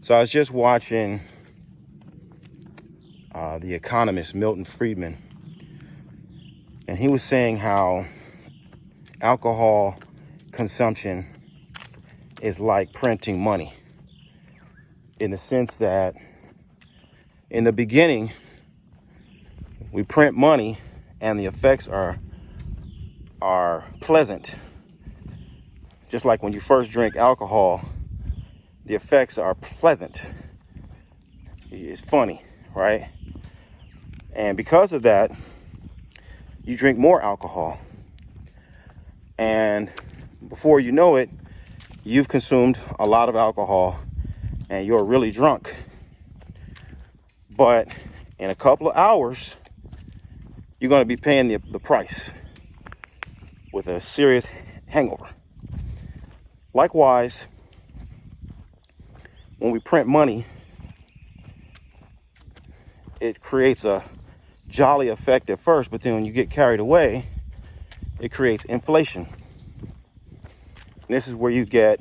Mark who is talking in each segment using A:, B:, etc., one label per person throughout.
A: So I was just watching The Economist, Milton Friedman, and he was saying how alcohol consumption is like printing money, in the sense that in the beginning, we print money and the effects are pleasant. Just like when you first drink alcohol, the effects are pleasant. It's funny, right? And because of that, you drink more alcohol. And before you know it, you've consumed a lot of alcohol and you're really drunk. But in a couple of hours, you're going to be paying the price with a serious hangover. Likewise, when we print money, it creates a jolly effect at first, but then when you get carried away, it creates inflation. And this is where you get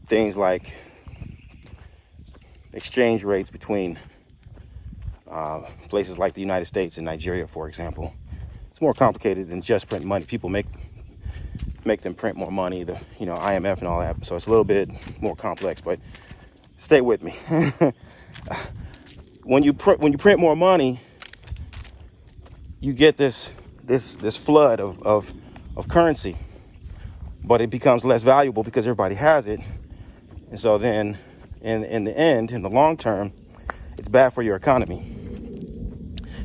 A: things like exchange rates between places like the United States and Nigeria, for example. It's more complicated than just printing money. People make them print more money, the IMF and all that. So it's a little bit more complex, but stay with me. When you print more money, you get this flood of currency, but it becomes less valuable because everybody has it. And so then in the end, in the long term, it's bad for your economy.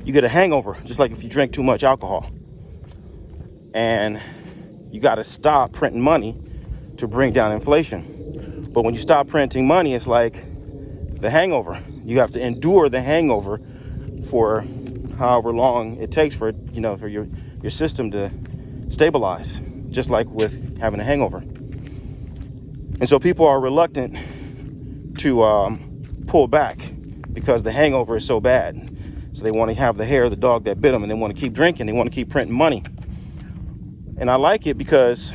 A: You get a hangover, just like if you drink too much alcohol. And you got to stop printing money to bring down inflation. But when you stop printing money, it's like the hangover. You have to endure the hangover for however long it takes for your system to stabilize, just like with having a hangover. And so people are reluctant to pull back because the hangover is so bad. So they want to have the hair of the dog that bit them, and they want to keep drinking. They want to keep printing money. And I like it because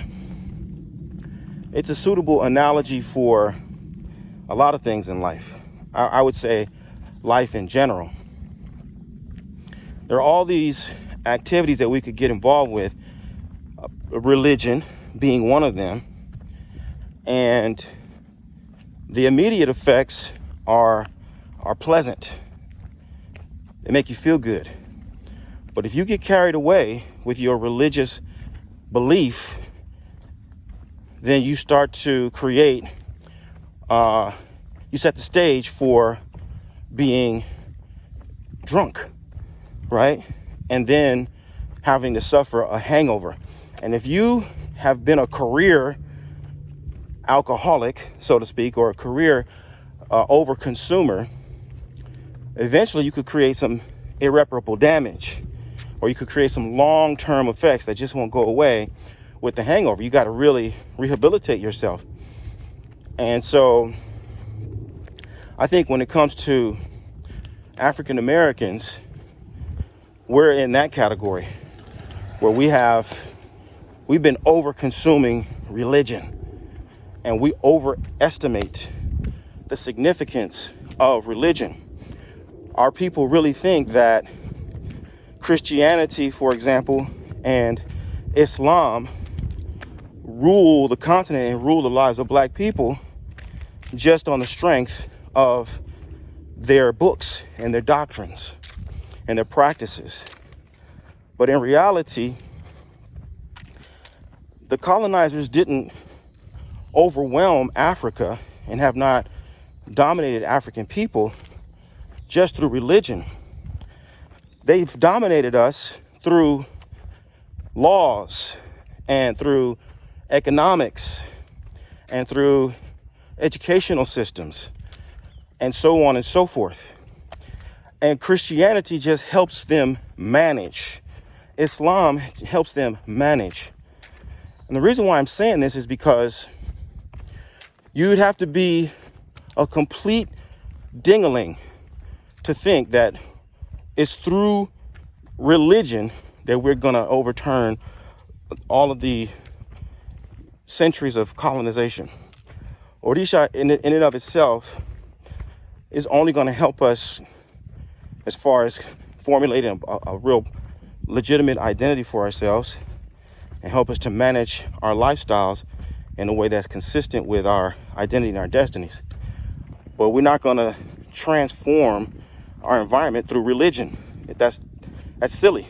A: it's a suitable analogy for a lot of things in life. I would say life in general. There are all these activities that we could get involved with, religion being one of them. And the immediate effects are pleasant. They make you feel good. But if you get carried away with your religious belief, then you start to create, you set the stage for being drunk, right? And then having to suffer a hangover. And if you have been a career alcoholic, so to speak, or a career overconsumer, eventually you could create some irreparable damage, or you could create some long-term effects that just won't go away with the hangover. You got to really rehabilitate yourself. And so I think when it comes to African Americans, we're in that category where we've been over-consuming religion, and we overestimate the significance of religion. Our people really think that Christianity, for example, and Islam rule the continent and rule the lives of black people just on the strength of their books and their doctrines and their practices. But in reality, the colonizers didn't overwhelm Africa and have not dominated African people just through religion. They've dominated us through laws and through economics and through educational systems and so on and so forth. And Christianity just helps them manage. Islam helps them manage. And the reason why I'm saying this is because you'd have to be a complete ding-a-ling to think that it's through religion that we're going to overturn all of the centuries of colonization Orisha in and of itself is only going to help us as far as formulating a real legitimate identity for ourselves and help us to manage our lifestyles in a way that's consistent with our identity and our destinies. But we're not going to transform our environment through religion. That's silly.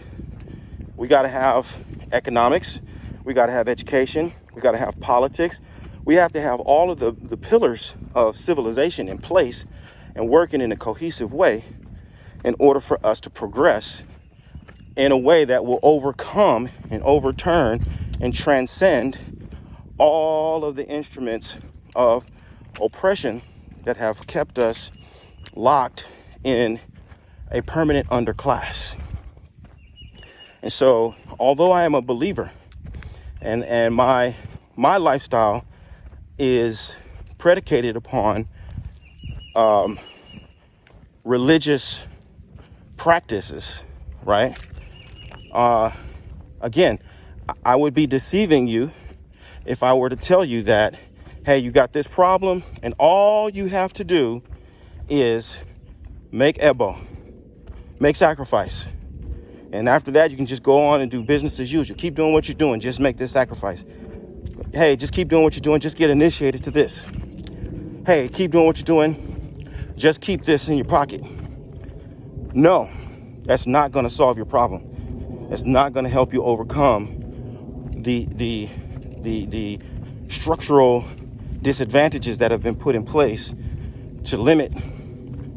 A: We got to have economics. We got to have education. We got to have politics. We have to have all of the pillars of civilization in place and working in a cohesive way in order for us to progress in a way that will overcome and overturn and transcend all of the instruments of oppression that have kept us locked in a permanent underclass. And so, although I am a believer and my lifestyle is predicated upon religious practices, right? Again, I would be deceiving you if I were to tell you that, hey, you got this problem and all you have to do is make ebo, make sacrifice. And after that, you can just go on and do business as usual. Keep doing what you're doing. Just make this sacrifice. Hey, just keep doing what you're doing. Just get initiated to this. Hey, keep doing what you're doing. Just keep this in your pocket. No, that's not going to solve your problem. It's not going to help you overcome the structural disadvantages that have been put in place to limit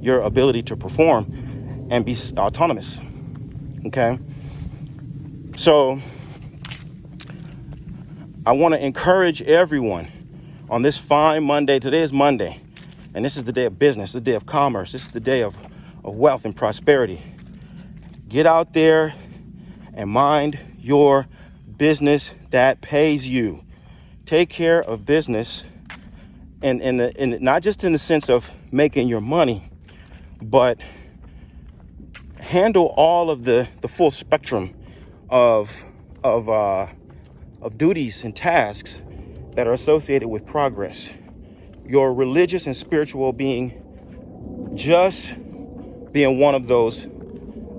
A: your ability to perform and be autonomous. Okay, so I want to encourage everyone on this fine Monday. Today is Monday, and this is the day of business, the day of commerce. This is the day of wealth and prosperity. Get out there and mind your business that pays you. Take care of business, and not just in the sense of making your money, but handle all of the full spectrum of duties and tasks that are associated with progress. Your religious and spiritual being just being one of those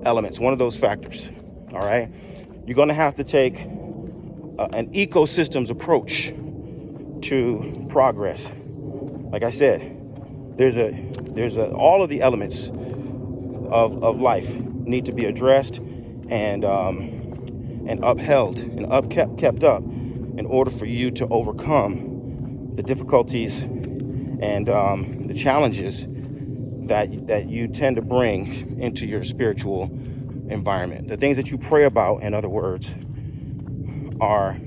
A: elements, one of those factors. All right, you're going to have to take an ecosystems approach to progress. Like I said, there's all of the elements of life need to be addressed and upheld and kept up in order for you to overcome the difficulties and the challenges that you tend to bring into your spiritual environment. The things that you pray about, in other words, are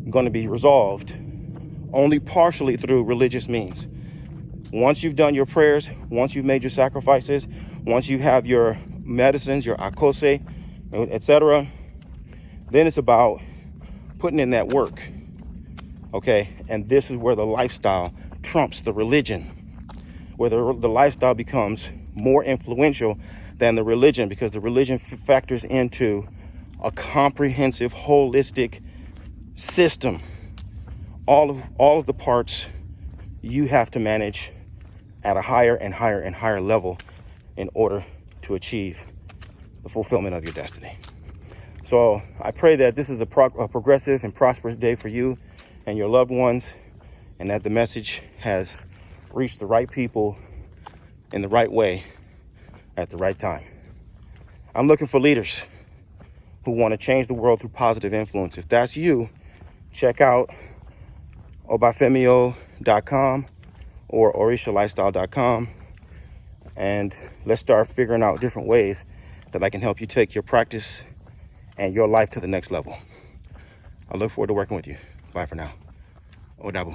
A: going to be resolved only partially through religious means. Once you've done your prayers, once you've made your sacrifices, once you have your medicines, your akose, etc., then it's about putting in that work. Okay, and this is where the lifestyle trumps the religion, where the lifestyle becomes more influential than the religion, because the religion factors into a comprehensive, holistic system. All of the parts you have to manage at a higher and higher and higher level in order to achieve the fulfillment of your destiny. So I pray that this is a progressive and prosperous day for you and your loved ones, and that the message has reached the right people in the right way at the right time. I'm looking for leaders who want to change the world through positive influence. If that's you, check out obafemio.com or orishalifestyle.com, and let's start figuring out different ways that I can help you take your practice and your life to the next level. I look forward to working with you. Bye for now. Odabu.